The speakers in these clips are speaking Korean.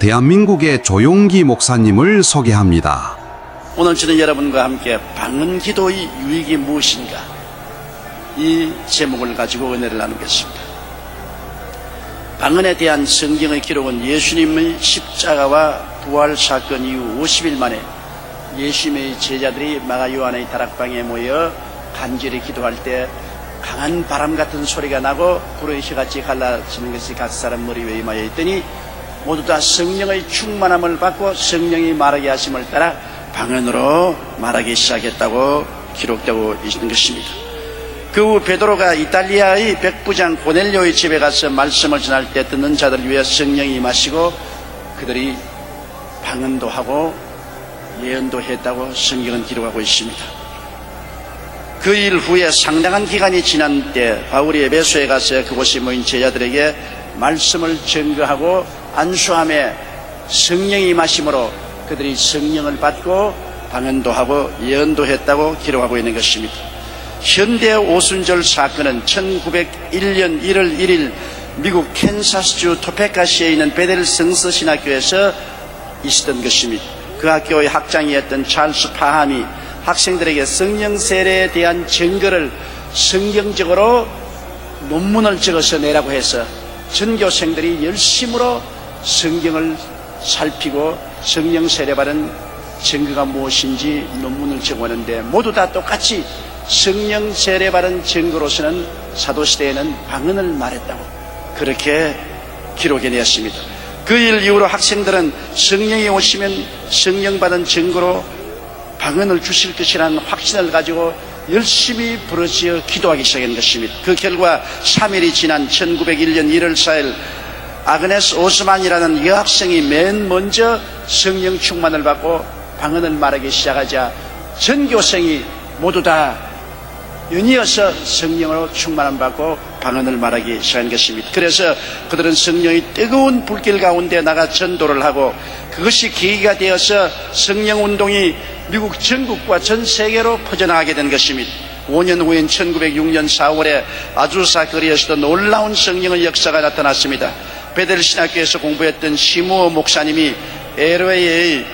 대한민국의 조용기 목사님을 소개합니다. 오늘 저는 여러분과 함께 방언 기도의 유익이 무엇인가, 이 제목을 가지고 은혜를 나누겠습니다. 방언에 대한 성경의 기록은 예수님의 십자가와 부활 사건 이후 50일 만에 예수님의 제자들이 마가 요한의 다락방에 모여 간절히 기도할 때 강한 바람 같은 소리가 나고 불의 혀같이 갈라지는 것이 각 사람 머리 위에 임하여 있더니 모두 다 성령의 충만함을 받고 성령이 말하게 하심을 따라 방언으로 말하기 시작했다고 기록되고 있는 것입니다. 그 후 베드로가 이탈리아의 백부장 고넬료의 집에 가서 말씀을 전할 때 듣는 자들을 위해 성령이 임하시고 그들이 방언도 하고 예언도 했다고 성경은 기록하고 있습니다. 그 일 후에 상당한 기간이 지난 때 바울이 에베소에 가서 그곳에 모인 제자들에게 말씀을 증거하고 안수함에 성령이 임하심으로 그들이 성령을 받고 방언도 하고 예언도 했다고 기록하고 있는 것입니다. 현대 오순절 사건은 1901년 1월 1일 미국 캔사스주 토페카시에 있는 베델 성서신학교에서 있었던 것입니다. 그 학교의 학장이었던 찰스 파함이 학생들에게 성령 세례에 대한 증거를 성경적으로 논문을 적어서 내라고 해서 전교생들이 열심으로 성경을 살피고 성령 세례받은 증거가 무엇인지 논문을 적어내는데 모두 다 똑같이 성령 세례받은 증거로서는 사도시대에는 방언을 말했다고 그렇게 기록해냈습니다. 그 일 이후로 학생들은 성령이 오시면 성령 받은 증거로 방언을 주실 것이라는 확신을 가지고 열심히 부르짖어 기도하기 시작한 것입니다. 그 결과 3일이 지난 1901년 1월 4일 아그네스 오스만이라는 여학생이 맨 먼저 성령 충만을 받고 방언을 말하기 시작하자 전교생이 모두 다 연이어서 성령으로 충만을 받고 방언을 말하기 시작한 것입니다. 그래서 그들은 성령의 뜨거운 불길 가운데 나가 전도를 하고 그것이 계기가 되어서 성령운동이 미국 전국과 전 세계로 퍼져나가게 된 것입니다. 5년 후인 1906년 4월에 아주사 거리에서도 놀라운 성령의 역사가 나타났습니다. 베델 신학교에서 공부했던 시무어 목사님이 LA의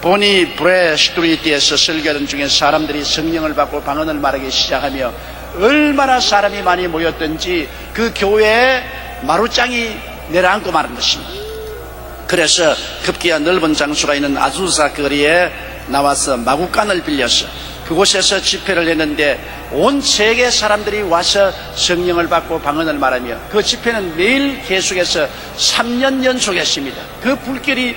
보니 브레 스트리트에서 설교하던 중에 사람들이 성령을 받고 방언을 말하기 시작하며 얼마나 사람이 많이 모였던지 그 교회에 마루장이 내려앉고 마는 것입니다. 그래서 급기야 넓은 장소가 있는 아주사 거리에 나와서 마구간을 빌려서 그곳에서 집회를 했는데 온 세계 사람들이 와서 성령을 받고 방언을 말하며 그 집회는 매일 계속해서 3년 연속했습니다. 그 불길이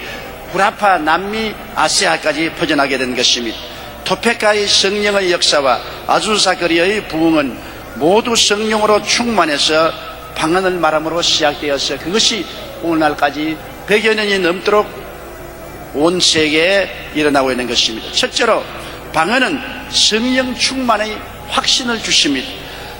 구라파, 남미, 아시아까지 퍼져나게 된 것입니다. 토페카의 성령의 역사와 아주사 거리의 부흥은 모두 성령으로 충만해서 방언을 말함으로 시작되어서 그것이 오늘날까지 100여 년이 넘도록 온 세계에 일어나고 있는 것입니다. 첫째로 방언은 성령 충만의 확신을 주십니다.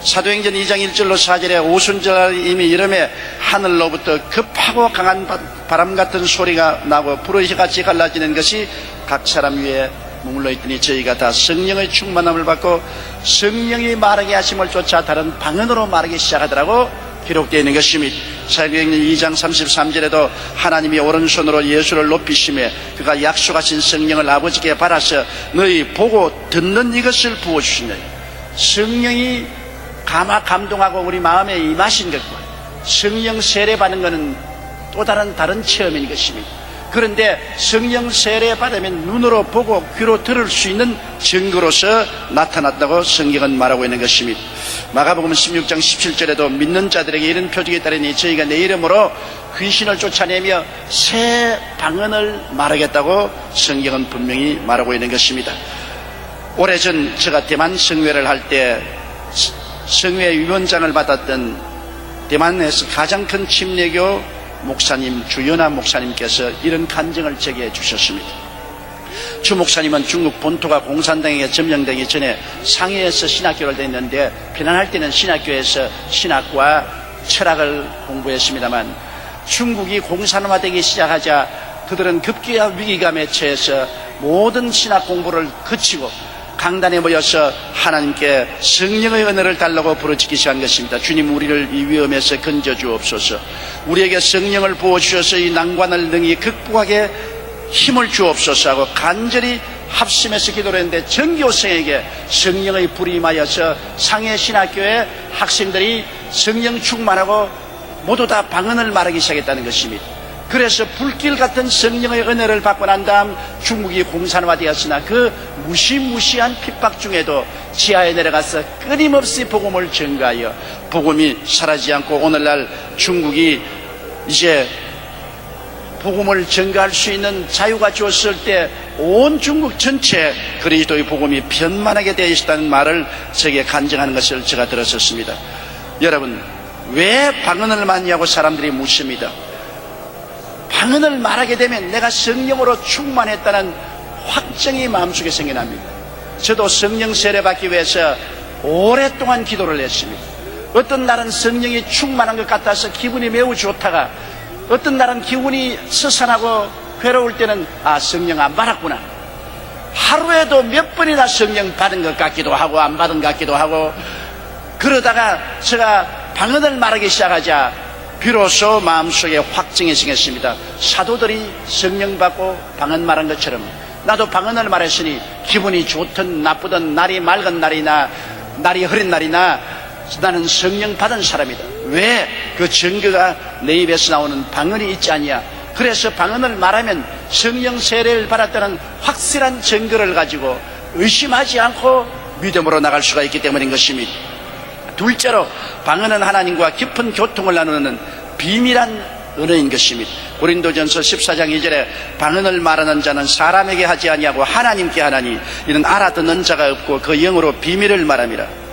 사도행전 2장 1절로 4절에 오순절 이미 여름에 하늘로부터 급하고 강한 바람 같은 소리가 나고 불의 혀같이 갈라지는 것이 각 사람 위에 머물러 있더니 저희가 다 성령의 충만함을 받고 성령이 말하게 하심을 쫓아 다른 방언으로 말하기 시작하더라고 기록되어 있는 것입니다. 사도행전 2장 33절에도 하나님이 오른손으로 예수를 높이시며 그가 약속하신 성령을 아버지께 받아서 너희 보고 듣는 이것을 부어주시며 성령이 감동하고 우리 마음에 임하신 것과 성령 세례 받는 것은 또 다른 체험인 것입니다. 그런데 성령 세례 받으면 눈으로 보고 귀로 들을 수 있는 증거로서 나타났다고 성경은 말하고 있는 것입니다. 마가복음 16장 17절에도 믿는 자들에게 이런 표적이 따르니 저희가 내 이름으로 귀신을 쫓아내며 새 방언을 말하겠다고 성경은 분명히 말하고 있는 것입니다. 오래전 제가 대만 성회를 할 때 성회 위원장을 받았던 대만에서 가장 큰 침례교 목사님 주연아 목사님께서 이런 간증을 제게 주셨습니다. 주 목사님은 중국 본토가 공산당에게 점령되기 전에 상해에서 신학교를 다녔는데 편안할 때는 신학교에서 신학과 철학을 공부했습니다만 중국이 공산화되기 시작하자 그들은 급기야 위기감에 처해서 모든 신학 공부를 그치고 강단에 모여서 하나님께 성령의 은혜를 달라고 부르짖기 시작한 것입니다. 주님, 우리를 이 위험에서 건져주옵소서. 우리에게 성령을 부어주셔서 이 난관을 능히 극복하게 힘을 주옵소서 하고 간절히 합심해서 기도를 했는데 전교생에게 성령의 불이 임하여서 상해신학교의 학생들이 성령 충만하고 모두 다 방언을 말하기 시작했다는 것입니다. 그래서 불길 같은 성령의 은혜를 받고 난 다음 중국이 공산화되었으나 그 무시무시한 핍박 중에도 지하에 내려가서 끊임없이 복음을 전가하여 복음이 사라지지 않고 오늘날 중국이 이제 복음을 전가할 수 있는 자유가 주었을 때 온 중국 전체 그리스도의 복음이 편만하게 되어 있다는 말을 제게 간증하는 것을 제가 들었었습니다. 여러분, 왜 방언을 많냐고 사람들이 묻습니다. 방언을 말하게 되면 내가 성령으로 충만했다는 확정이 마음속에 생겨납니다. 저도 성령 세례 받기 위해서 오랫동안 기도를 했습니다. 어떤 날은 성령이 충만한 것 같아서 기분이 매우 좋다가 어떤 날은 기분이 스산하고 괴로울 때는 성령 안 받았구나. 하루에도 몇 번이나 성령 받은 것 같기도 하고 안 받은 것 같기도 하고 그러다가 제가 방언을 말하기 시작하자 비로소 마음속에 확증이 생겼습니다. 사도들이 성령 받고 방언 말한 것처럼 나도 방언을 말했으니 기분이 좋든 나쁘든 날이 맑은 날이나 날이 흐린 날이나 나는 성령 받은 사람이다. 왜 그 증거가 내 입에서 나오는 방언이 있지 않냐. 그래서 방언을 말하면 성령 세례를 받았다는 확실한 증거를 가지고 의심하지 않고 믿음으로 나갈 수가 있기 때문인 것입니다. 둘째로 방언은 하나님과 깊은 교통을 나누는 비밀한 언어인 것입니다. 고린도전서 14장 2절에 방언을 말하는 자는 사람에게 하지 아니하고 하나님께 하나니 이는 알아듣는 자가 없고 그 영으로 비밀을 말함이라.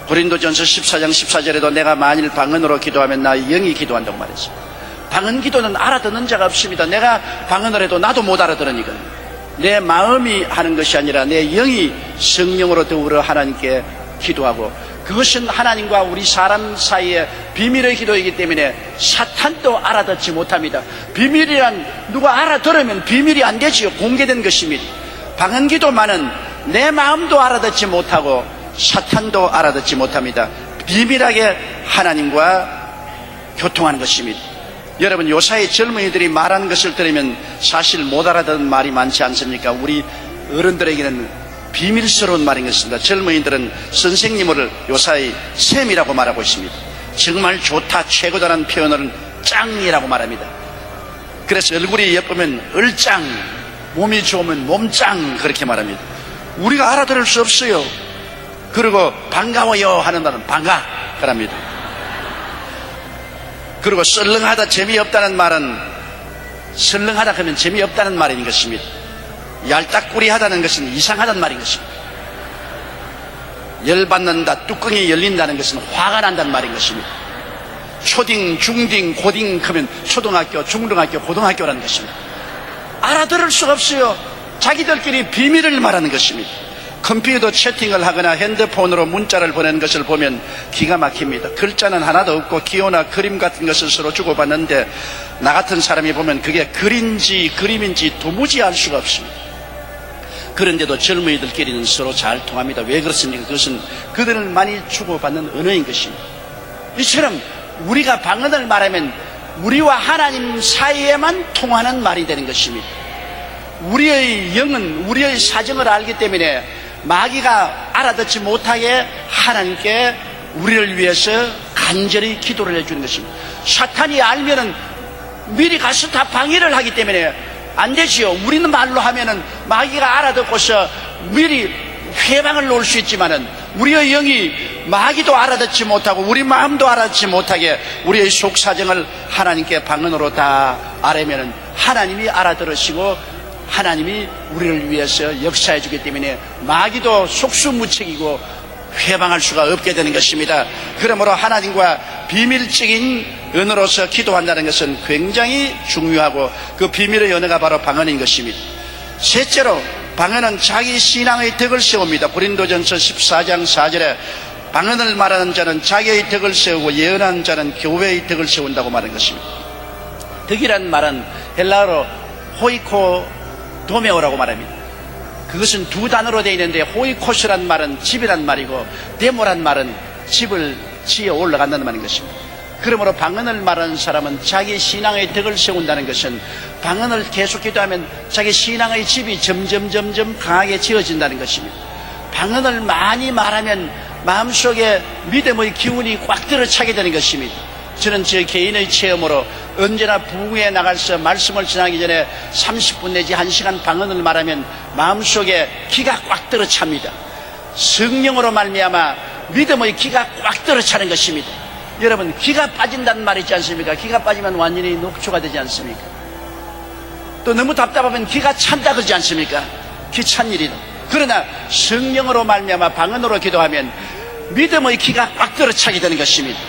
고린도전서 14장 14절에도 내가 만일 방언으로 기도하면 나의 영이 기도한다고 말했습니다. 방언 기도는 알아듣는 자가 없습니다. 내가 방언을 해도 나도 못 알아들으니까 내 마음이 하는 것이 아니라 내 영이 성령으로 더불어 하나님께 기도하고 그것은 하나님과 우리 사람 사이의 비밀의 기도이기 때문에 사탄도 알아듣지 못합니다. 비밀이란 누가 알아들으면 비밀이 안 되지요. 공개된 것입니다. 방언 기도만은 내 마음도 알아듣지 못하고 사탄도 알아듣지 못합니다. 비밀하게 하나님과 교통하는 것입니다. 여러분, 요사이 젊은이들이 말하는 것을 들으면 사실 못 알아듣는 말이 많지 않습니까? 우리 어른들에게는 비밀스러운 말인 것입니다. 젊은이들은 선생님을 요사이 쌤이라고 말하고 있습니다. 정말 좋다, 최고다라는 표현을 짱이라고 말합니다. 그래서 얼굴이 예쁘면 얼짱, 몸이 좋으면 몸짱 그렇게 말합니다. 우리가 알아들을 수 없어요. 그리고 반가워요 하는 말은 반가 그럽니다. 그리고 썰렁하다, 재미없다는 말은 썰렁하다 하면 재미없다는 말인 것입니다. 얄딱구리하다는 것은 이상하다는 말인 것입니다. 열받는다, 뚜껑이 열린다는 것은 화가 난다는 말인 것입니다. 초딩, 중딩, 고딩 하면 초등학교, 중등학교, 고등학교라는 것입니다. 알아들을 수가 없어요. 자기들끼리 비밀을 말하는 것입니다. 컴퓨터 채팅을 하거나 핸드폰으로 문자를 보내는 것을 보면 기가 막힙니다. 글자는 하나도 없고 기호나 그림 같은 것을 서로 주고받는데 나 같은 사람이 보면 그게 글인지 그림인지 도무지 알 수가 없습니다. 그런데도 젊은이들끼리는 서로 잘 통합니다. 왜 그렇습니까? 그것은 그들을 많이 주고받는 언어인 것입니다. 이처럼 우리가 방언을 말하면 우리와 하나님 사이에만 통하는 말이 되는 것입니다. 우리의 영은 우리의 사정을 알기 때문에 마귀가 알아듣지 못하게 하나님께 우리를 위해서 간절히 기도를 해주는 것입니다. 사탄이 알면은 미리 가서 다 방해를 하기 때문에 안 되지요. 우리는 말로 하면은 마귀가 알아듣고서 미리 회방을 놓을 수 있지만은 우리의 영이 마귀도 알아듣지 못하고 우리 마음도 알아듣지 못하게 우리의 속 사정을 하나님께 방언으로 다 아뢰면은 하나님이 알아들으시고 하나님이 우리를 위해서 역사해 주기 때문에 마귀도 속수무책이고 회방할 수가 없게 되는 것입니다. 그러므로 하나님과 비밀적인 언어로서 기도한다는 것은 굉장히 중요하고 그 비밀의 언어가 바로 방언인 것입니다. 셋째로 방언은 자기 신앙의 덕을 세웁니다. 고린도전서 14장 4절에 방언을 말하는 자는 자기의 덕을 세우고 예언하는 자는 교회의 덕을 세운다고 말한 것입니다. 덕이란 말은 헬라어로 호이코도메오라고 말합니다. 그것은 두 단어로 되어 있는데 호이코스란 말은 집이란 말이고 데모란 말은 집을 지어 올라간다는 말인 것입니다. 그러므로 방언을 말하는 사람은 자기 신앙의 덕을 세운다는 것은 방언을 계속 기도하면 자기 신앙의 집이 점점 강하게 지어진다는 것입니다. 방언을 많이 말하면 마음속에 믿음의 기운이 꽉 들어차게 되는 것입니다. 저는 제 개인의 체험으로 언제나 부흥회에 나가서 말씀을 전하기 전에 30분 내지 1시간 방언을 말하면 마음속에 기가 꽉 들어찹니다. 성령으로 말미암아 믿음의 기가 꽉 들어차는 것입니다. 여러분, 기가 빠진다는 말이 있지 않습니까? 기가 빠지면 완전히 녹초가 되지 않습니까? 또 너무 답답하면 기가 찬다 그러지 않습니까? 기 찬 일이다. 그러나 성령으로 말미암아 방언으로 기도하면 믿음의 기가 꽉 들어차게 되는 것입니다.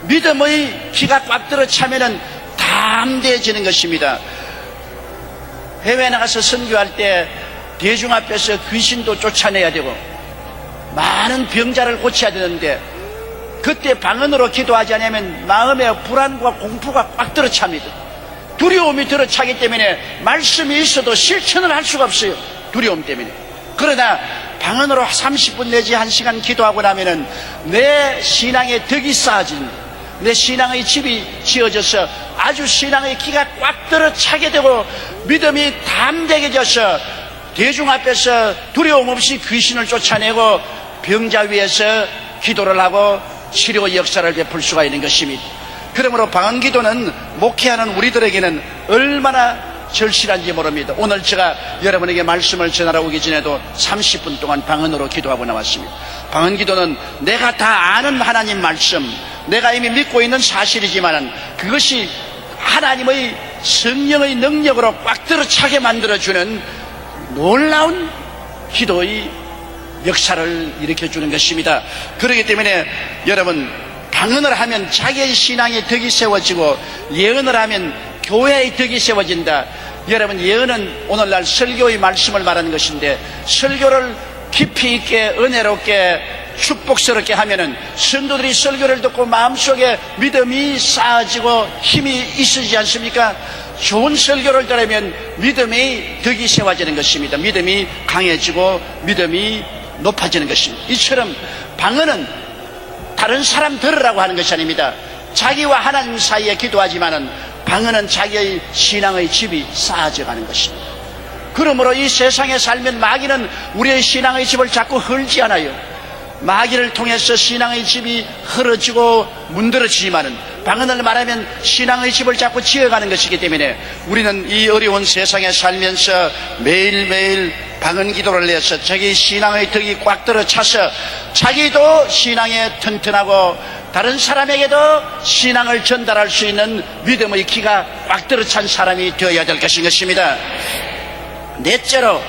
믿음의 기가 꽉 들어차면은 담대해지는 것입니다. 해외에 나가서 선교할 때 대중 앞에서 귀신도 쫓아내야 되고 많은 병자를 고쳐야 되는데 그때 방언으로 기도하지 않으면 마음에 불안과 공포가 꽉 들어찹니다. 두려움이 들어차기 때문에 말씀이 있어도 실천을 할 수가 없어요. 두려움 때문에. 그러나 방언으로 30분 내지 1시간 기도하고 나면은 내 신앙의 덕이 쌓아집니다. 내 신앙의 집이 지어져서 아주 신앙의 기가 꽉 들어차게 되고 믿음이 담대해져서 대중 앞에서 두려움 없이 귀신을 쫓아내고 병자 위에서 기도를 하고 치료 역사를 베풀 수가 있는 것입니다. 그러므로 방언기도는 목회하는 우리들에게는 얼마나 절실한지 모릅니다. 오늘 제가 여러분에게 말씀을 전하러 오기 전에도 30분 동안 방언으로 기도하고 나왔습니다. 방언기도는 내가 다 아는 하나님 말씀, 내가 이미 믿고 있는 사실이지만 그것이 하나님의 성령의 능력으로 꽉 들어차게 만들어주는 놀라운 기도의 역사를 일으켜주는 것입니다. 그렇기 때문에 여러분, 방언을 하면 자기의 신앙의 덕이 세워지고 예언을 하면 교회의 덕이 세워진다. 여러분, 예언은 오늘날 설교의 말씀을 말하는 것인데 설교를 깊이 있게 은혜롭게 축복스럽게 하면은 성도들이 설교를 듣고 마음속에 믿음이 쌓아지고 힘이 있으지 않습니까? 좋은 설교를 들으면 믿음의 덕이 세워지는 것입니다. 믿음이 강해지고 믿음이 높아지는 것입니다. 이처럼 방언은 다른 사람 들으라고 하는 것이 아닙니다. 자기와 하나님 사이에 기도하지만은 방언은 자기의 신앙의 집이 쌓아져 가는 것입니다. 그러므로 이 세상에 살면 마귀는 우리의 신앙의 집을 자꾸 헐지 않아요. 마귀를 통해서 신앙의 집이 흐러지고 문드러지지만은 방언을 말하면 신앙의 집을 자꾸 지어가는 것이기 때문에 우리는 이 어려운 세상에 살면서 매일매일 방언 기도를 해서 자기 신앙의 덕이 꽉 들어차서 자기도 신앙에 튼튼하고 다른 사람에게도 신앙을 전달할 수 있는 믿음의 기가 꽉 들어찬 사람이 되어야 될 것입니다. 넷째로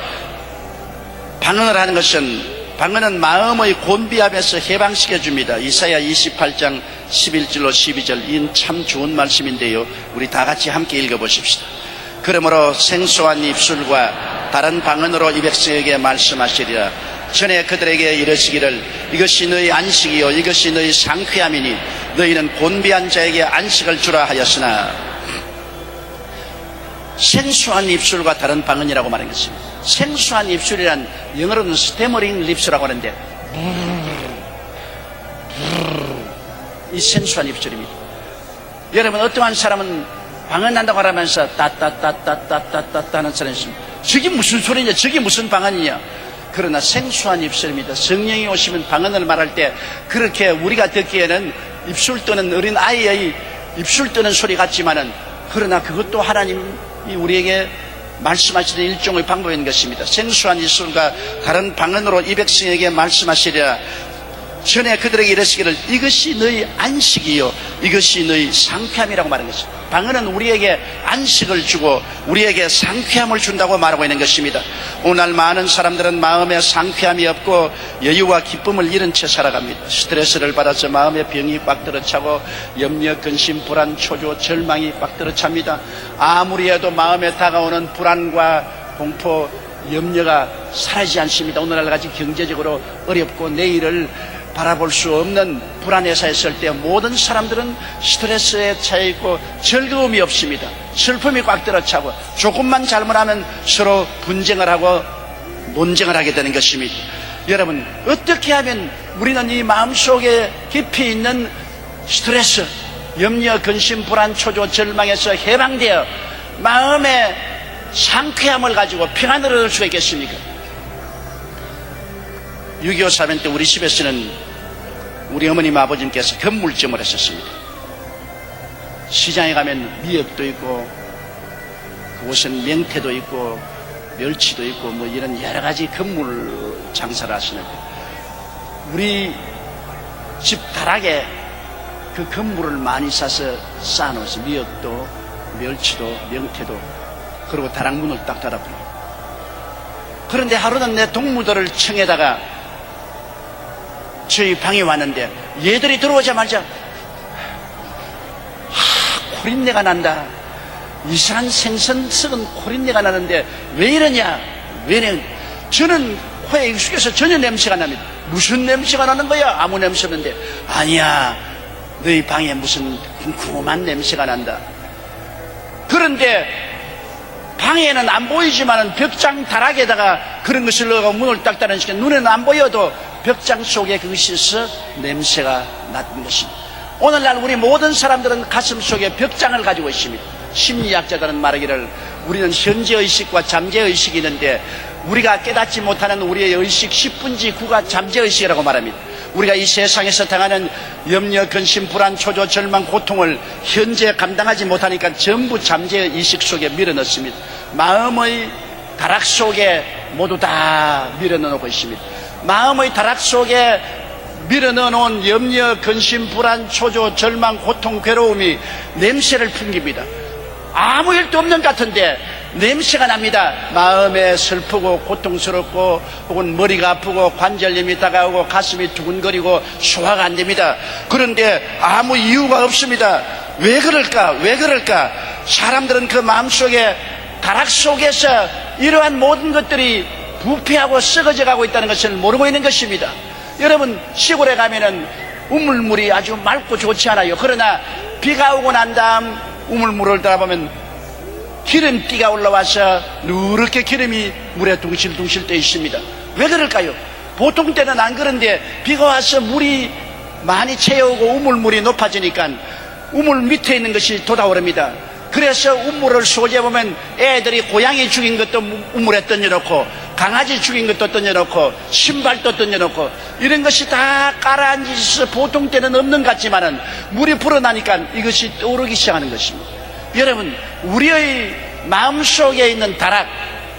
방언을 하는 것은 방언은 마음의 곤비함에서 해방시켜줍니다. 이사야 28장 11절로 12절 이 참 좋은 말씀인데요, 우리 다 같이 함께 읽어보십시다. 그러므로 생소한 입술과 다른 방언으로 이 백성에게 말씀하시리라. 전에 그들에게 이르시기를 이것이 너희 안식이요 이것이 너희 상쾌함이니 너희는 곤비한 자에게 안식을 주라 하였으나, 생소한 입술과 다른 방언이라고 말한 것입니다. 생소한 입술이란 영어로는 스태머링 립스라고 하는데 이 생소한 입술입니다. 여러분, 어떠한 사람은 방언한다고 하면서 따따따따따따따 하는 사람이 있습니다. 저게 무슨 소리냐, 저게 무슨 방언이냐. 그러나 생소한 입술입니다. 성령이 오시면 방언을 말할 때 그렇게 우리가 듣기에는 입술 떠는 어린 아이의 입술 떠는 소리 같지만은, 그러나 그것도 하나님이 우리에게 말씀하시는 일종의 방법인 것입니다. 생소한 입술과 다른 방언으로 이 백성에게 말씀하시리라. 전에 그들에게 이르시기를 이것이 너희 안식이요 이것이 너희 상쾌함이라고 말한 것입니다. 방언은 우리에게 안식을 주고 우리에게 상쾌함을 준다고 말하고 있는 것입니다. 오늘 많은 사람들은 마음에 상쾌함이 없고 여유와 기쁨을 잃은 채 살아갑니다. 스트레스를 받아서 마음에 병이 꽉 들어차고 염려, 근심, 불안, 초조, 절망이 꽉 들어찹니다. 아무리 해도 마음에 다가오는 불안과 공포, 염려가 사라지지 않습니다. 오늘날 같이 경제적으로 어렵고 내일을 바라볼 수 없는 불안에 사했을 때 모든 사람들은 스트레스에 차여있고 즐거움이 없습니다. 슬픔이 꽉 들어차고 조금만 잘못하면 서로 분쟁을 하고 논쟁을 하게 되는 것입니다. 여러분, 어떻게 하면 우리는 이 마음속에 깊이 있는 스트레스, 염려, 근심, 불안, 초조, 절망에서 해방되어 마음의 상쾌함을 가지고 평안을 얻을 수가 있겠습니까? 6.25 사변 때 우리 집에서는 우리 어머님 아버님께서 건물점을 했었습니다. 시장에 가면 미역도 있고 그곳은 명태도 있고 멸치도 있고 뭐 이런 여러 가지 건물 장사를 하시는데 우리 집 다락에 그 건물을 많이 사서 쌓아놓았어요. 미역도 멸치도 명태도. 그리고 다락문을 딱 닫아버려요. 그런데 하루는 내 동무들을 청에다가 저희 방에 왔는데 얘들이 들어오자마자 코린내가 난다. 이상한 생선 썩은 코린내가 나는데 왜 이러냐? 왜 이러냐? 저는 코에 익숙해서 전혀 냄새가 납니다. 무슨 냄새가 나는 거야? 아무 냄새 없는데. 아니야, 너희 방에 무슨 궁금한 냄새가 난다. 그런데 방에는 안 보이지만 벽장 다락에다가 그런 것을 넣어서 문을 딱 닫으니까 눈에는 안 보여도 벽장 속에 그것이 있어 냄새가 났던 것입니다. 오늘날 우리 모든 사람들은 가슴 속에 벽장을 가지고 있습니다. 심리학자들은 말하기를 우리는 현재의식과 잠재의식이 있는데 우리가 깨닫지 못하는 우리의 의식 10분지 9가 잠재의식이라고 말합니다. 우리가 이 세상에서 당하는 염려, 근심, 불안, 초조, 절망, 고통을 현재 감당하지 못하니까 전부 잠재의식 속에 밀어넣습니다. 마음의 다락 속에 모두 다 밀어넣고 있습니다. 마음의 다락 속에 밀어넣어놓은 염려, 근심, 불안, 초조, 절망, 고통, 괴로움이 냄새를 풍깁니다. 아무 일도 없는 것 같은데 냄새가 납니다. 마음에 슬프고 고통스럽고 혹은 머리가 아프고 관절염이 다가오고 가슴이 두근거리고 소화가 안 됩니다. 그런데 아무 이유가 없습니다. 왜 그럴까? 왜 그럴까? 사람들은 그 마음속에 다락 속에서 이러한 모든 것들이 부패하고 썩어져 가고 있다는 것을 모르고 있는 것입니다. 여러분, 시골에 가면은 우물물이 아주 맑고 좋지 않아요. 그러나 비가 오고 난 다음 우물물을 따라보면 기름띠가 올라와서 누렇게 기름이 물에 둥실둥실 떠 있습니다. 왜 그럴까요? 보통 때는 안 그런데 비가 와서 물이 많이 채우고 우물물이 높아지니까 우물 밑에 있는 것이 돋아오릅니다. 그래서 우물을 쏘재보면 애들이 고양이 죽인 것도 우물에 던져놓고 강아지 죽인 것도 던져놓고 신발도 던져놓고 이런 것이 다 깔아앉아서 보통 때는 없는 것 같지만은 물이 불어나니까 이것이 떠오르기 시작하는 것입니다. 여러분, 우리의 마음속에 있는 다락,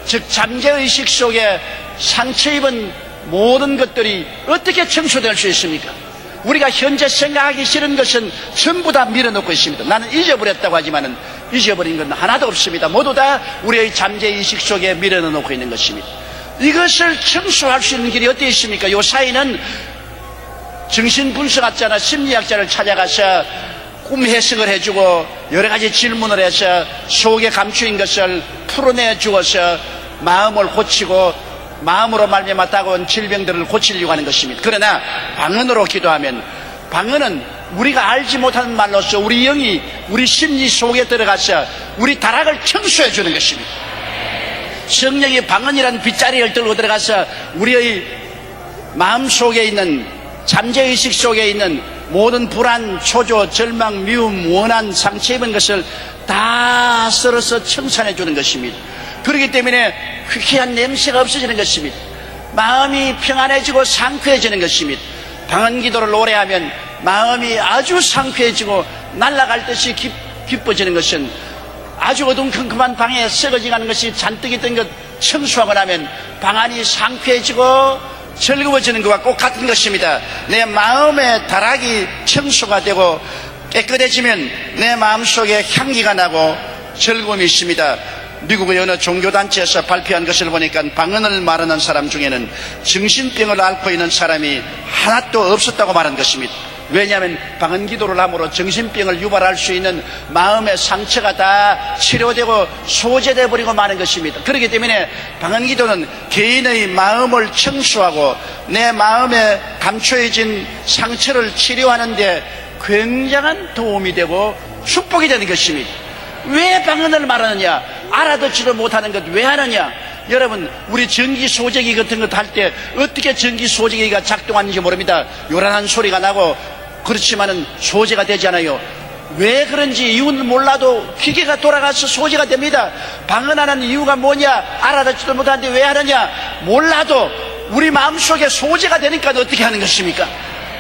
즉 잠재의식 속에 상처 입은 모든 것들이 어떻게 청소될 수 있습니까? 우리가 현재 생각하기 싫은 것은 전부 다 밀어넣고 있습니다. 나는 잊어버렸다고 하지만은 잊어버린 건 하나도 없습니다. 모두 다 우리의 잠재의식 속에 밀어넣고 있는 것입니다. 이것을 청소할 수 있는 길이 어디 있습니까? 요 사이는 정신분석학자나 심리학자를 찾아가서 꿈 해석을 해주고 여러 가지 질문을 해서 속에 감추인 것을 풀어내 주어서 마음을 고치고 마음으로 말미암아 다가온 질병들을 고치려고 하는 것입니다. 그러나 방언으로 기도하면 방언은 우리가 알지 못하는 말로서 우리 영이 우리 심리 속에 들어가서 우리 다락을 청소해 주는 것입니다. 성령이 방언이라는 빗자리를 들고 들어가서 우리의 마음 속에 있는 잠재의식 속에 있는 모든 불안, 초조, 절망, 미움, 원한, 상처 입은 것을 다 썰어서 청산해 주는 것입니다. 그렇기 때문에 희귀한 냄새가 없어지는 것입니다. 마음이 평안해지고 상쾌해지는 것입니다. 방언 기도를 오래 하면 마음이 아주 상쾌해지고 날아갈 듯이 기뻐지는 것은 아주 어둠컴컴한 방에 썩어지는 것이 잔뜩 있던 것 청소하고 나면 방 안이 상쾌해지고 즐거워지는 것과 꼭 같은 것입니다. 내 마음의 다락이 청소가 되고 깨끗해지면 내 마음속에 향기가 나고 즐거움이 있습니다. 미국의 어느 종교단체에서 발표한 것을 보니까 방언을 말하는 사람 중에는 정신병을 앓고 있는 사람이 하나도 없었다고 말한 것입니다. 왜냐하면 방언 기도를 함으로 정신병을 유발할 수 있는 마음의 상처가 다 치료되고 소재되어 버리고 마는 것입니다. 그렇기 때문에 방언 기도는 개인의 마음을 청소하고 내 마음에 감춰진 상처를 치료하는 데 굉장한 도움이 되고 축복이 되는 것입니다. 왜 방언을 말하느냐? 알아듣지도 못하는 것 왜 하느냐? 여러분, 우리 전기 소재기 같은 것 할 때 어떻게 전기 소재기가 작동하는지 모릅니다. 요란한 소리가 나고 그렇지만은 소재가 되지 않아요. 왜 그런지 이유는 몰라도 기계가 돌아가서 소재가 됩니다. 방언하는 이유가 뭐냐 알아듣지도 못하는데 왜 하느냐 몰라도 우리 마음속에 소재가 되니까 어떻게 하는 것입니까?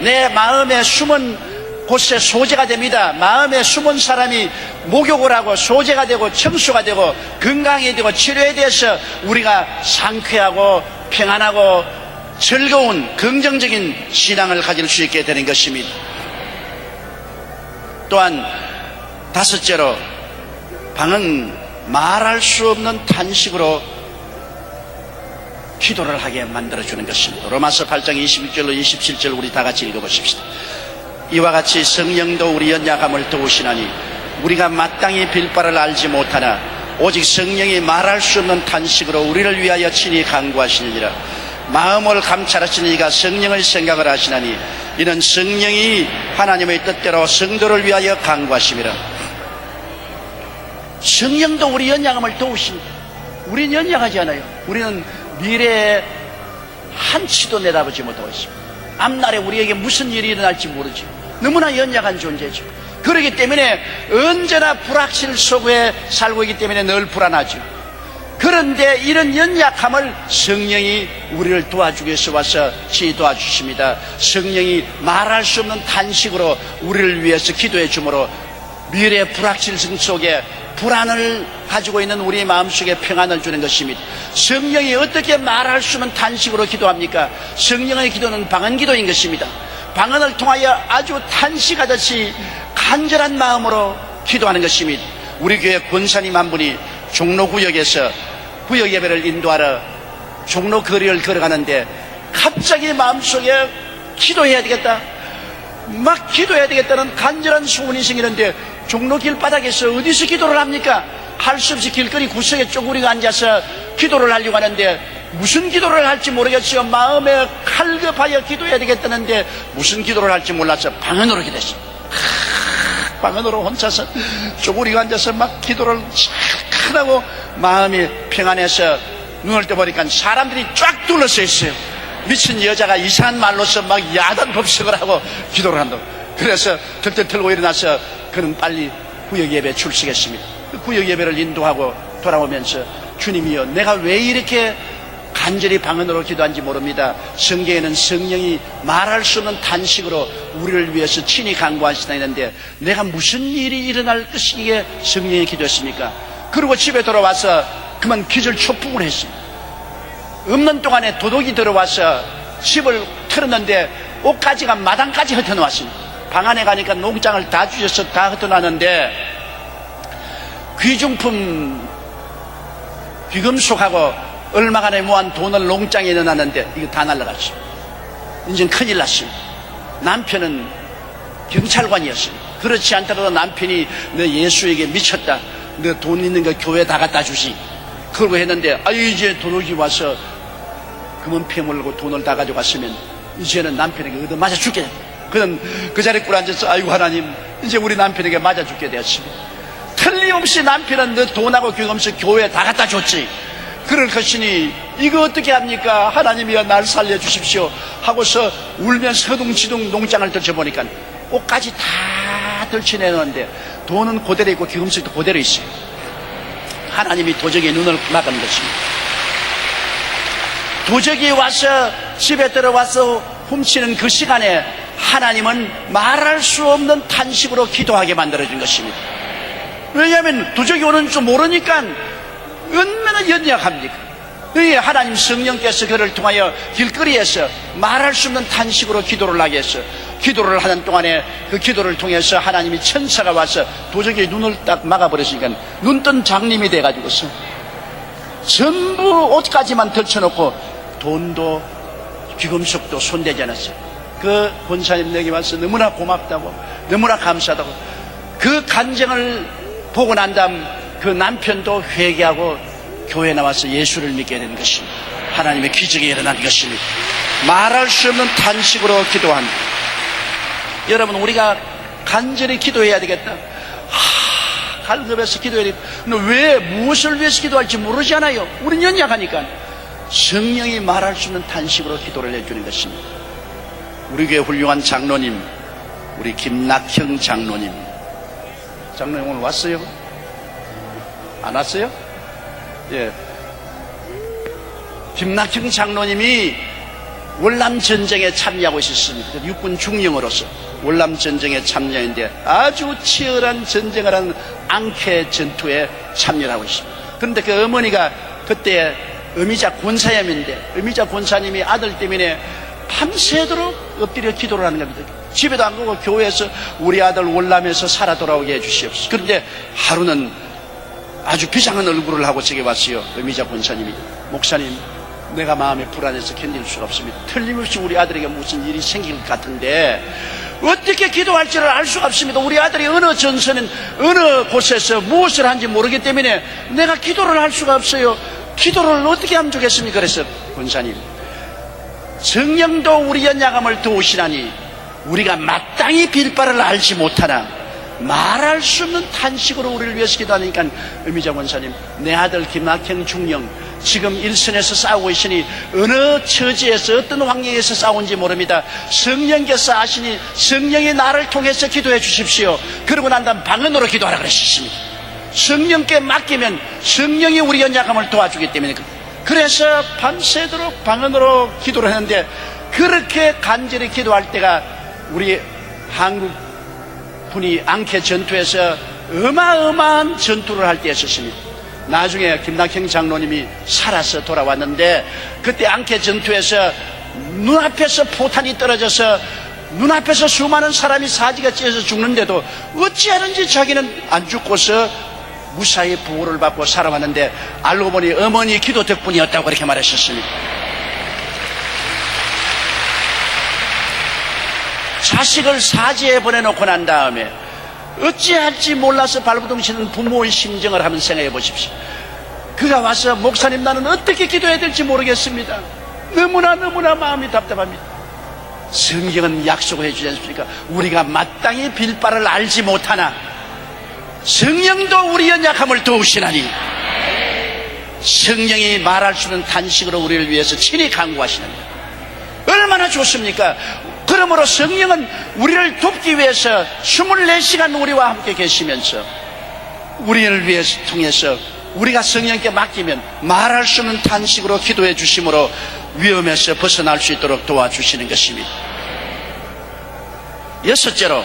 내 마음에 숨은 곳에 소재가 됩니다. 마음에 숨은 사람이 목욕을 하고 소재가 되고 청소가 되고 건강이 되고 치료에 대해서 우리가 상쾌하고 평안하고 즐거운 긍정적인 신앙을 가질 수 있게 되는 것입니다. 또한 다섯째로 방은 말할 수 없는 탄식으로 기도를 하게 만들어주는 것입니다. 로마서 8장 26절로 27절 우리 다 같이 읽어보십시다. 이와 같이 성령도 우리 연약함을 도우시나니 우리가 마땅히 빌 바를 알지 못하나 오직 성령이 말할 수 없는 탄식으로 우리를 위하여 친히 간구하시느니라. 마음을 감찰하시는 이가 성령의 생각을 하시나니 이는 성령이 하나님의 뜻대로 성도를 위하여 간구하심이라. 성령도 우리 연약함을 도우십니다. 우리는 연약하지 않아요. 우리는 미래에 한치도 내다보지 못하고 있습니다. 앞날에 우리에게 무슨 일이 일어날지 모르지. 너무나 연약한 존재죠. 그렇기 때문에 언제나 불확실 속에 살고 있기 때문에 늘 불안하죠. 그런데 이런 연약함을 성령이 우리를 도와주기 위해서 와서 친히 도와주십니다. 성령이 말할 수 없는 탄식으로 우리를 위해서 기도해 주므로 미래 불확실성 속에 불안을 가지고 있는 우리 마음속에 평안을 주는 것입니다. 성령이 어떻게 말할 수 없는 탄식으로 기도합니까? 성령의 기도는 방언 기도인 것입니다. 방언을 통하여 아주 탄식하듯이 간절한 마음으로 기도하는 것입니다. 우리 교회 권사님 한 분이 종로구역에서 구역 예배를 인도하러 종로 거리를 걸어가는데 갑자기 마음속에 기도해야 되겠다, 막 기도해야 되겠다는 간절한 소원이 생기는데 종로 길바닥에서 어디서 기도를 합니까? 할 수 없이 길거리 구석에 쪼그리고 앉아서 기도를 하려고 하는데 무슨 기도를 할지 모르겠어요. 마음에 칼급하여 기도해야 되겠다는데 무슨 기도를 할지 몰라서 방언으로 기도했어요. 방언으로 혼자서 쪼그리고 앉아서 막 기도를 쫙 하고 마음이 평안해서 눈을 떠보니까 사람들이 쫙 둘러서 있어요. 미친 여자가 이상한 말로서 막 야단 법석을 하고 기도를 한다고. 그래서 덜덜 털고 일어나서 그는 빨리 구역 예배에 출석했습니다. 그 구역 예배를 인도하고 돌아오면서 주님이여, 내가 왜 이렇게 간절히 방언으로 기도한지 모릅니다. 성경에는 성령이 말할 수 없는 탄식으로 우리를 위해서 친히 간구하시다 했는데 내가 무슨 일이 일어날 것이기에 성령이 기도했습니까? 그리고 집에 돌아와서 그만 기절초풍을 했습니다. 없는 동안에 도둑이 들어와서 집을 털었는데 옷가지가 마당까지 흩어놓았습니다. 방 안에 가니까 농장을 다 주셔서 다 흩어놨는데 귀중품 귀금속하고 얼마간에 모은 돈을 농장에 넣어놨는데 이거 다 날라갔죠. 이제 큰일 났습니다. 남편은 경찰관이었습니다. 그렇지 않더라도 남편이 너 예수에게 미쳤다, 너 돈 있는 거 교회 다 갖다 주시, 그러고 했는데 이제 도둑이 와서 금은 패물고 돈을 다 가져갔으면 이제는 남편에게 얻어맞아 죽게 됐다. 그는 그 자리에 꿇어앉아서 아이고 하나님, 이제 우리 남편에게 맞아 죽게 되었습니다. 틀림없이 남편은 너 돈하고 귀금속 교회에 다 갖다 줬지. 그럴 것이니 이거 어떻게 합니까? 하나님이여 날 살려주십시오 하고서 울면서 허둥지둥 농장을 들춰보니까 옷까지 다 들쳐내놓는데 돈은 그대로 있고 귀금속도 그대로 있어요. 하나님이 도적의 눈을 막은 것입니다. 도적이 와서 집에 들어와서 훔치는 그 시간에 하나님은 말할 수 없는 탄식으로 기도하게 만들어준 것입니다. 왜냐하면 도적이 오는 줄 모르니까 얼마나 연약합니까? 하나님 성령께서 그를 통하여 길거리에서 말할 수 없는 탄식으로 기도를 하게 해서 기도를 하는 동안에 그 기도를 통해서 하나님이 천사가 와서 도적의 눈을 딱 막아버렸으니까 눈뜬 장님이 돼가지고서 전부 옷까지만 덜쳐놓고 돈도 귀금속도 손대지 않았어요. 그 권사님에게 와서 너무나 고맙다고, 너무나 감사하다고, 그 간증을 보고 난 다음 그 남편도 회개하고 교회에 나와서 예수를 믿게 된 것입니다. 하나님의 기적이 일어난 것입니다. 말할 수 없는 탄식으로 기도한 여러분, 우리가 간절히 기도해야 되겠다. 할급해서 기도해야 돼. 왜 무엇을 위해서 기도할지 모르잖아요. 우리는 연약하니까. 성령이 말할 수 없는 탄식으로 기도를 해주는 것입니다. 우리 교회 훌륭한 장로님, 우리 김낙형 장로님. 장로님 오늘 왔어요? 안 왔어요? 예. 김낙형 장로님이 월남전쟁에 참여하고 있었습니다. 육군 중령으로서 월남전쟁에 참여했는데 아주 치열한 전쟁을 한 앙케 전투에 참여를 하고 있습니다. 그런데 그 어머니가 그때 의미자 권사님인데 의미자 권사님이 아들 때문에 밤새도록 엎드려 기도를 하는 겁니다. 집에도 안 가고 교회에서 우리 아들 월남에서 살아 돌아오게 해주시옵소서. 그런데 하루는 아주 비장한 얼굴을 하고 제게 왔어요. 의미자 권사님이. 목사님, 내가 마음이 불안해서 견딜 수가 없습니다. 틀림없이 우리 아들에게 무슨 일이 생길 것 같은데 어떻게 기도할지를 알 수가 없습니다. 우리 아들이 어느 전선은 어느 곳에서 무엇을 하는지 모르기 때문에 내가 기도를 할 수가 없어요. 기도를 어떻게 하면 좋겠습니까? 그래서 권사님, 성령도 우리 연약함을 도우시나니 우리가 마땅히 빌 바를 알지 못하나 말할 수 없는 탄식으로 우리를 위해서 기도하니까 의미자 권사님, 내 아들 김낙형 중령 지금 일선에서 싸우고 있으니 어느 처지에서 어떤 환경에서 싸운지 모릅니다. 성령께서 아시니 성령이 나를 통해서 기도해 주십시오. 그러고 난 다음 방언으로 기도하라 그러셨습니다. 성령께 맡기면 성령이 우리 연약함을 도와주기 때문에 그래서 밤새도록 방언으로 기도를 했는데 그렇게 간절히 기도할 때가 우리 한국 분이 앙케 전투에서 어마어마한 전투를 할 때였었습니다. 나중에 김낙형 장로님이 살아서 돌아왔는데 그때 앙케 전투에서 눈앞에서 포탄이 떨어져서 눈앞에서 수많은 사람이 사지가 찢어서 죽는데도 어찌하는지 자기는 안 죽고서 무사히 부호를 받고 살아왔는데 알고 보니 어머니 기도 덕분이었다고 그렇게 말하셨습니다. 자식을 사지에 보내놓고 난 다음에 어찌할지 몰라서 발부둥치는 부모의 심정을 한번 생각해 보십시오. 그가 와서 목사님, 나는 어떻게 기도해야 될지 모르겠습니다. 너무나 마음이 답답합니다. 성경은 약속을 해주지 않습니까? 우리가 마땅히 빌 바를 알지 못하나 성령도 우리 연약함을 도우시나니 성령이 말할 수 없는 탄식으로 우리를 위해서 친히 간구하시는다. 얼마나 좋습니까? 그러므로 성령은 우리를 돕기 위해서 24시간 우리와 함께 계시면서 우리를 위해서 통해서 우리가 성령께 맡기면 말할 수 없는 탄식으로 기도해 주심으로 위험에서 벗어날 수 있도록 도와주시는 것입니다. 여섯째로,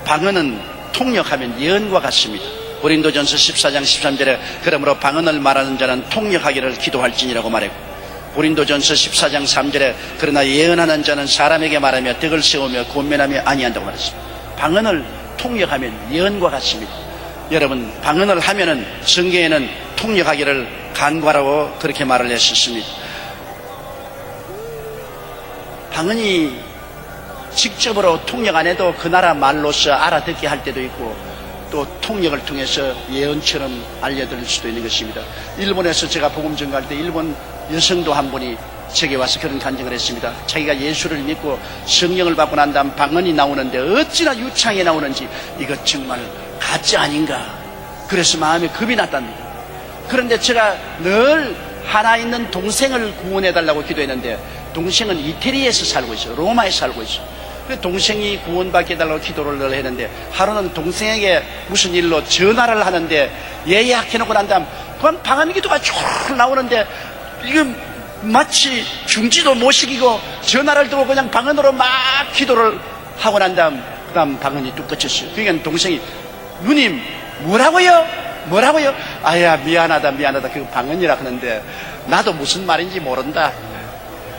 방언은 통역하면 예언과 같습니다. 고린도전서 14장 13절에 그러므로 방언을 말하는 자는 통역하기를 기도할지니라고 말했고, 고린도전서 14장 3절에 그러나 예언하는 자는 사람에게 말하며 덕을 세우며 권면하며 아니한다고 말했습니다. 방언을 통역하면 예언과 같습니다. 여러분, 방언을 하면은 성경에는 통역하기를 간과라고 그렇게 말을 했었습니다. 방언이 직접으로 통역 안 해도 그 나라 말로서 알아듣게 할 때도 있고 또 통역을 통해서 예언처럼 알려드릴 수도 있는 것입니다. 일본에서 제가 복음 전가할 때 일본 여성도 한 분이 제게 와서 그런 간증을 했습니다. 자기가 예수를 믿고 성령을 받고 난 다음 방언이 나오는데 어찌나 유창해 나오는지 이것 정말 가짜 아닌가, 그래서 마음에 겁이 났답니다. 그런데 제가 늘 하나 있는 동생을 구원해달라고 기도했는데 동생은 이태리에서 살고 있어요. 로마에 살고 있어요. 동생이 구원받게 해달라고 기도를 늘 했는데 하루는 동생에게 무슨 일로 전화를 하는데 예약해놓고 난 다음 그건 방언 기도가 쭉 나오는데 이거 마치 중지도 못 시키고 전화를 두고 그냥 방언으로 막 기도를 하고 난 다음 그 다음 방언이 뚝 꺼졌어요. 그러니까 동생이 누님 뭐라고요? 아야 미안하다 그 방언이라 하는데 나도 무슨 말인지 모른다.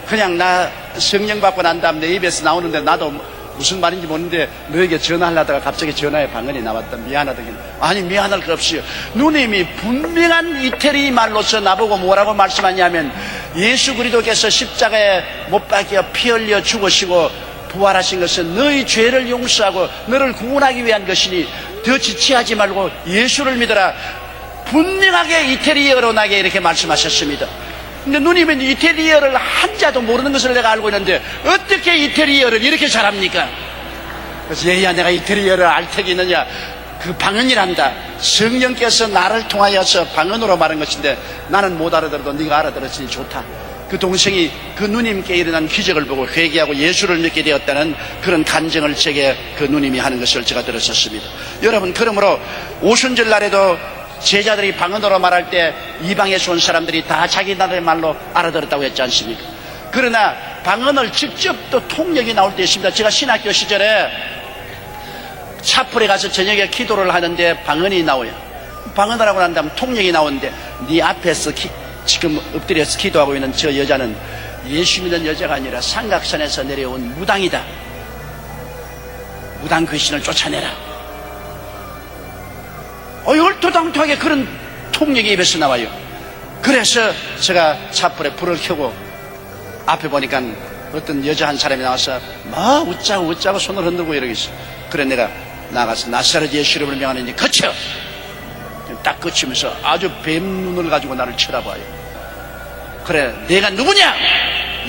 그냥 나 성령 받고 난 다음 내 입에서 나오는데 나도 무슨 말인지 모르는데 너에게 전화하려다가 갑자기 전화에 방언이 나왔다. 미안하다. 아니 미안할 거 없어요. 누님이 분명한 이태리 말로서 나보고 뭐라고 말씀하냐면 예수 그리스도께서 십자가에 못 박혀 피 흘려 죽으시고 부활하신 것은 너희 죄를 용서하고 너를 구원하기 위한 것이니 더 지체하지 말고 예수를 믿어라. 분명하게 이태리어로 나에게 이렇게 말씀하셨습니다. 근데 누님은 이태리어를 한자도 모르는 것을 내가 알고 있는데 어떻게 이태리어를 이렇게 잘합니까? 그래서 얘야 내가 이태리어를 알 택이 있느냐. 그 방언이란다. 성령께서 나를 통하여서 방언으로 말한 것인데 나는 못 알아들어도 네가 알아들었으니 좋다. 그 동생이 그 누님께 일어난 기적을 보고 회개하고 예수를 믿게 되었다는 그런 간증을 제게 그 누님이 하는 것을 제가 들었었습니다. 여러분, 그러므로 오순절 날에도 제자들이 방언으로 말할 때 이방에서 온 사람들이 다 자기 나라의 말로 알아들었다고 했지 않습니까? 그러나 방언을 직접 또 통역이 나올 때 있습니다. 제가 신학교 시절에 차풀에 가서 저녁에 기도를 하는데 방언이 나와요. 방언을 하고 난 다음 통역이 나오는데 네 앞에서 지금 엎드려서 기도하고 있는 저 여자는 예수 믿는 여자가 아니라 삼각산에서 내려온 무당이다. 무당 귀신을 쫓아내라. 얼토당토하게 그런 통역이 입에서 나와요. 그래서 제가 차풀에 불을 켜고 앞에 보니까 어떤 여자 한 사람이 나와서 뭐 웃자고 손을 흔들고 이러겠어. 그래 내가 나가서 나사렛 예수 이름을 명하느니 그쳐! 딱 그치면서 아주 뱀 눈을 가지고 나를 쳐다봐요. 그래 내가 누구냐?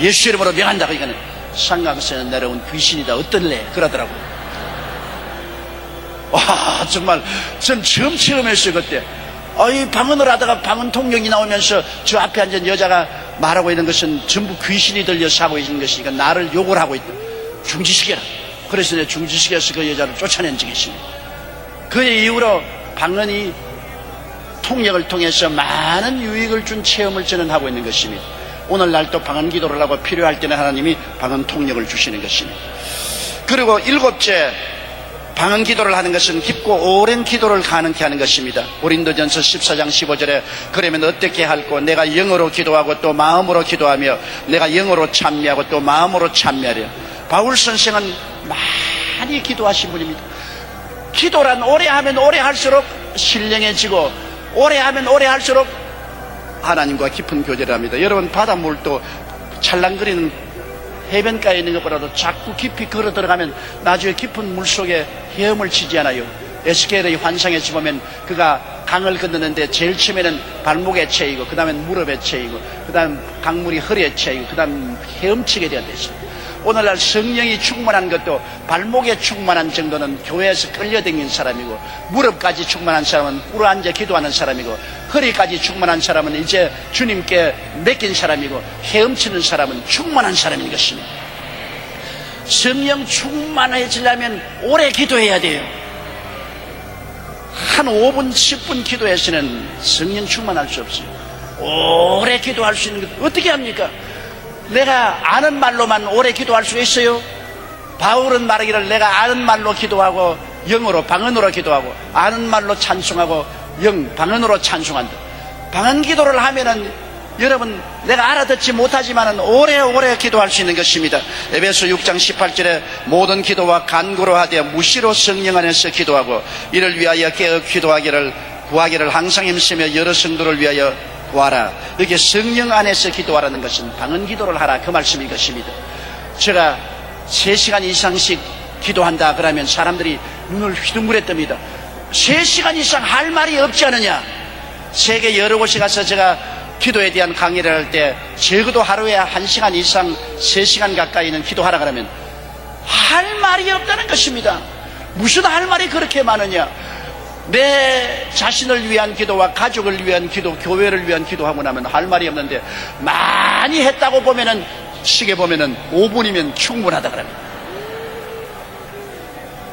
예수 이름으로 명한다. 그러니까 삼각산에 내려온 귀신이다. 어떨래? 그러더라고. 와, 정말 전 처음 체험했어요. 그때 이 방언을 하다가 방언 통역이 나오면서 저 앞에 앉은 여자가 말하고 있는 것은 전부 귀신이 들려서 하고 있는 것이니까 나를 욕을 하고 있다. 중지시켜라. 그래서 내가 중지시켜서 그 여자를 쫓아낸 적이 있습니다. 그 이후로 방언이 통역을 통해서 많은 유익을 준 체험을 저는 하고 있는 것입니다. 오늘날 또 방언 기도를 하고 필요할 때는 하나님이 방언 통역을 주시는 것입니다. 그리고 일곱째, 방언 기도를 하는 것은 깊고 오랜 기도를 가능케 하는 것입니다. 고린도전서 14장 15절에 그러면 어떻게 할꼬? 내가 영어로 기도하고 또 마음으로 기도하며 내가 영어로 찬미하고 또 마음으로 찬미하려. 바울 선생은 많이 기도하신 분입니다. 기도란 오래 하면 오래 할수록 신령해지고 오래 하면 오래 할수록 하나님과 깊은 교제를 합니다. 여러분, 바닷물도 찰랑거리는 해변가에 있는 것보다도 자꾸 깊이 걸어 들어가면 나중에 깊은 물속에 헤엄을 치지 않아요. 에스겔의 환상에서 보면 그가 강을 건너는데 제일 처음에는 발목에 채이고 그 다음에 무릎에 채이고 그 다음 강물이 허리에 채이고 그 다음 헤엄치게 되었다 했습니다. 오늘날 성령이 충만한 것도 발목에 충만한 정도는 교회에서 끌려다니는 사람이고 무릎까지 충만한 사람은 꿇어앉아 기도하는 사람이고 허리까지 충만한 사람은 이제 주님께 맡긴 사람이고 헤엄치는 사람은 충만한 사람인 것입니다. 성령 충만해지려면 오래 기도해야 돼요. 한 5분 10분 기도해서는 성령 충만할 수 없어요. 오래 기도할 수 있는 것 어떻게 합니까? 내가 아는 말로만 오래 기도할 수 있어요? 바울은 말하기를 내가 아는 말로 기도하고 영어로 방언으로 기도하고 아는 말로 찬송하고 방언으로 찬송한다. 방언 기도를 하면은 여러분 내가 알아듣지 못하지만은 오래오래 기도할 수 있는 것입니다. 에베소 6장 18절에 모든 기도와 간구로 하되 무시로 성령 안에서 기도하고 이를 위하여 깨어 구하기를 항상 힘쓰며 여러 성도를 위하여 구하라. 이게 성령 안에서 기도하라는 것은 방언 기도를 하라 그 말씀인 것입니다. 제가 3시간 이상씩 기도한다 그러면 사람들이 눈을 휘둥그레 뜹니다. 3시간 이상 할 말이 없지 않느냐. 세계 여러 곳에 가서 제가 기도에 대한 강의를 할 때 적어도 하루에 1시간 이상 3시간 가까이는 기도하라 그러면 할 말이 없다는 것입니다. 무슨 할 말이 그렇게 많으냐. 내 자신을 위한 기도와 가족을 위한 기도, 교회를 위한 기도하고 나면 할 말이 없는데 많이 했다고 보면은 시계 보면은 5분이면 충분하다 그럽니다.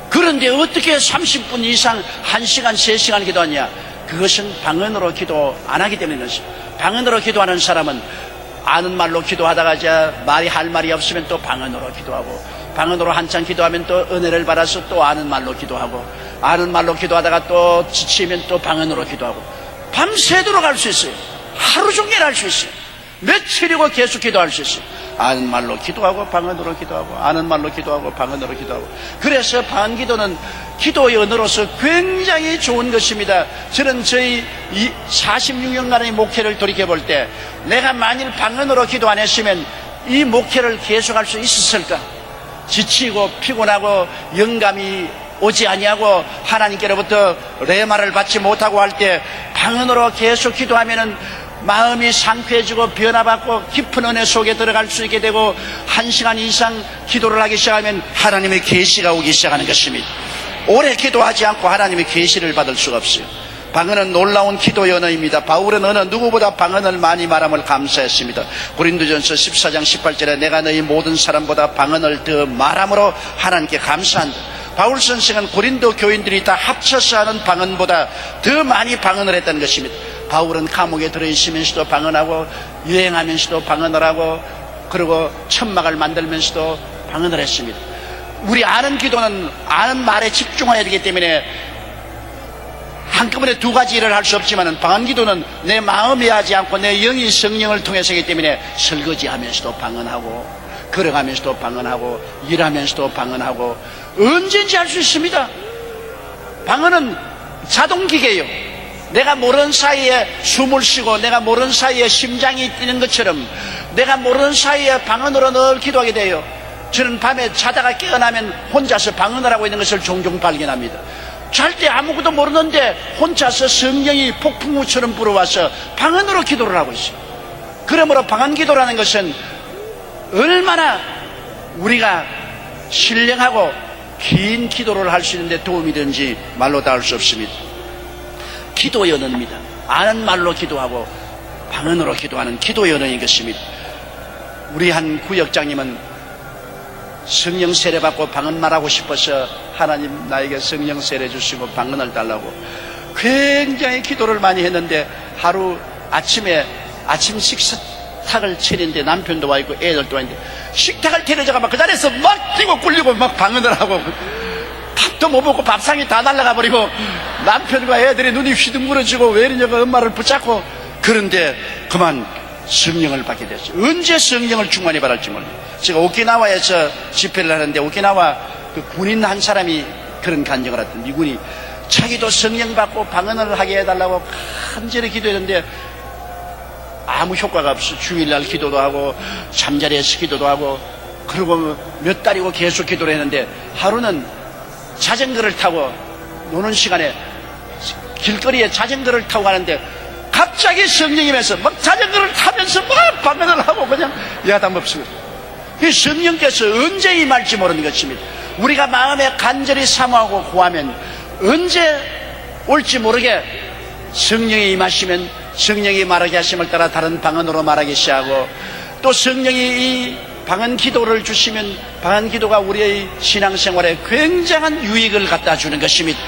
그런데 어떻게 30분 이상 1시간, 3시간 기도하냐? 그것은 방언으로 기도 안 하기 때문인 것입니다. 방언으로 기도하는 사람은 아는 말로 기도하다가 말이 할 말이 없으면 또 방언으로 기도하고 방언으로 한참 기도하면 또 은혜를 받아서 또 아는 말로 기도하고 아는 말로 기도하다가 또 지치면 또 방언으로 기도하고 밤새도록 할 수 있어요. 하루 종일 할 수 있어요. 며칠이고 계속 기도할 수 있어요. 아는 말로 기도하고 방언으로 기도하고 아는 말로 기도하고 방언으로 기도하고 그래서 방언 기도는 기도의 언어로서 굉장히 좋은 것입니다. 저는 저희 46년간의 목회를 돌이켜볼 때 내가 만일 방언으로 기도 안 했으면 이 목회를 계속할 수 있었을까? 지치고 피곤하고 영감이 오지 아니하고 하나님께로부터 레마를 받지 못하고 할 때 방언으로 계속 기도하면은 마음이 상쾌해지고 변화받고 깊은 은혜 속에 들어갈 수 있게 되고 1시간 이상 기도를 하기 시작하면 하나님의 계시가 오기 시작하는 것입니다. 오래 기도하지 않고 하나님의 계시를 받을 수가 없어요. 방언은 놀라운 기도의 언어입니다. 바울은 어느 누구보다 방언을 많이 말함을 감사했습니다. 고린도전서 14장 18절에 내가 너희 모든 사람보다 방언을 더 말함으로 하나님께 감사한다. 바울 선생은 고린도 교인들이 다 합쳐서 하는 방언보다 더 많이 방언을 했다는 것입니다. 바울은 감옥에 들어있으면서도 방언하고 여행하면서도 방언을 하고 그리고 천막을 만들면서도 방언을 했습니다. 우리 아는 기도는 아는 말에 집중해야 되기 때문에 한꺼번에 두 가지 일을 할 수 없지만 방언 기도는 내 마음이 하지 않고 내 영이 성령을 통해서이기 때문에 설거지하면서도 방언하고 걸어가면서도 방언하고 일하면서도 방언하고 언제든지 할 수 있습니다. 방언은 자동기계예요. 내가 모르는 사이에 숨을 쉬고 내가 모르는 사이에 심장이 뛰는 것처럼 내가 모르는 사이에 방언으로 늘 기도하게 돼요. 저는 밤에 자다가 깨어나면 혼자서 방언을 하고 있는 것을 종종 발견합니다. 잘 때 아무것도 모르는데 혼자서 성령이 폭풍우처럼 불어와서 방언으로 기도를 하고 있어요. 그러므로 방언 기도라는 것은 얼마나 우리가 신령하고 긴 기도를 할 수 있는데 도움이 되는지 말로 다 할 수 없습니다. 기도의 언어입니다. 아는 말로 기도하고 방언으로 기도하는 기도의 언어인 것입니다. 우리 한 구역장님은 성령 세례 받고 방언 말하고 싶어서 하나님 나에게 성령 세례 주시고 방언을 달라고 굉장히 기도를 많이 했는데 하루 아침에 아침 식탁을 차리는데 남편도 와 있고 애들도 와 있는데 식탁을 차려자가 막 그 자리에서 막 뛰고 굴리고 막 방언을 하고 밥도 못 먹고 밥상이 다 날아가 버리고 남편과 애들이 눈이 휘둥그러지고 왜 이러냐고 엄마를 붙잡고 그런데 그만 성령을 받게 됐어요. 언제 성령을 충만히 받을지 몰라요. 제가 오키나와에서 집회를 하는데 오키나와 그 군인 한 사람이 그런 간증을 했던 미군이 자기도 성령 받고 방언을 하게 해달라고 간절히 기도했는데 아무 효과가 없어. 주일날 기도도 하고 잠자리에서 기도도 하고 그리고 몇 달이고 계속 기도를 했는데 하루는 자전거를 타고 노는 시간에 길거리에 자전거를 타고 가는데 갑자기 성령이면서 막 자전거를 타면서 막 방언을 하고 그냥 야단법석을. 이 성령께서 언제 임할지 모르는 것입니다. 우리가 마음에 간절히 사모하고 구하면 언제 올지 모르게 성령이 임하시면 성령이 말하게 하심을 따라 다른 방언으로 말하기 시작하고 또 성령이 이 방언 기도를 주시면 방언 기도가 우리의 신앙생활에 굉장한 유익을 갖다 주는 것입니다.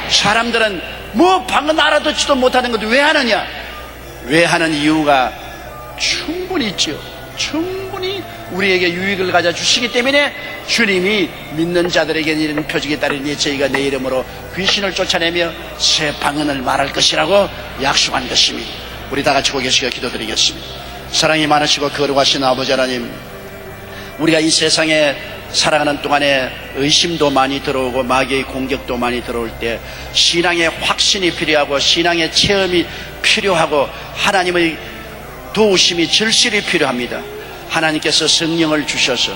사람들은 뭐 방언 알아듣지도 못하는 것도 왜 하느냐? 왜 하는 이유가 충분히 있죠. 충분히 우리에게 유익을 가져 주시기 때문에 주님이 믿는 자들에게 이런 표적이 따르니 저희가 내 이름으로 귀신을 쫓아내며 새 방언을 말할 것이라고 약속한 것입니다. 우리 다 같이 고개 숙여 기도드리겠습니다. 사랑이 많으시고 거룩하신 아버지 하나님, 우리가 이 세상에 살아가는 동안에 의심도 많이 들어오고 마귀의 공격도 많이 들어올 때 신앙의 확신이 필요하고 신앙의 체험이 필요하고 하나님의 도우심이 절실히 필요합니다. 하나님께서 성령을 주셔서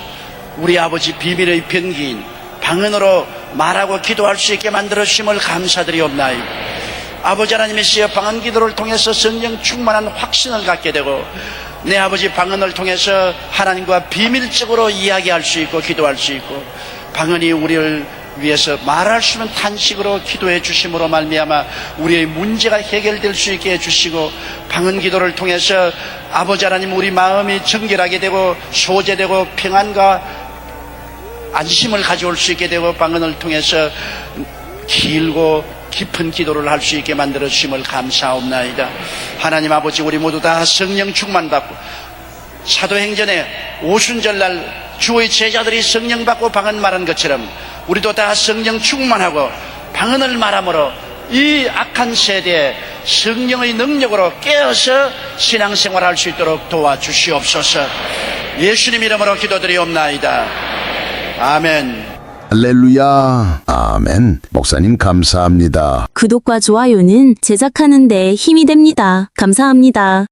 우리 아버지 비밀의 병기인 방언으로 말하고 기도할 수 있게 만들어 주심을 감사드리옵나이다. 아버지 하나님이시여 방언 기도를 통해서 성령 충만한 확신을 갖게 되고 내 아버지 방언을 통해서 하나님과 비밀적으로 이야기할 수 있고 기도할 수 있고 방언이 우리를 위해서 말할 수 있는 탄식으로 기도해 주심으로 말미암아 우리의 문제가 해결될 수 있게 해주시고 방언 기도를 통해서 아버지 하나님 우리 마음이 정결하게 되고 소재되고 평안과 안심을 가져올 수 있게 되고 방언을 통해서 길고 깊은 기도를 할 수 있게 만들어 주심을 감사옵나이다. 하나님 아버지 우리 모두 다 성령 충만 받고 사도행전에 오순절날 주의 제자들이 성령 받고 방언 말한 것처럼 우리도 다 성령 충만하고 방언을 말함으로 이 악한 세대에 성령의 능력으로 깨어서 신앙생활할 수 있도록 도와주시옵소서. 예수님 이름으로 기도드리옵나이다. 아멘. 할렐루야. 아멘. 목사님 감사합니다. 구독과 좋아요는 제작하는 데 힘이 됩니다. 감사합니다.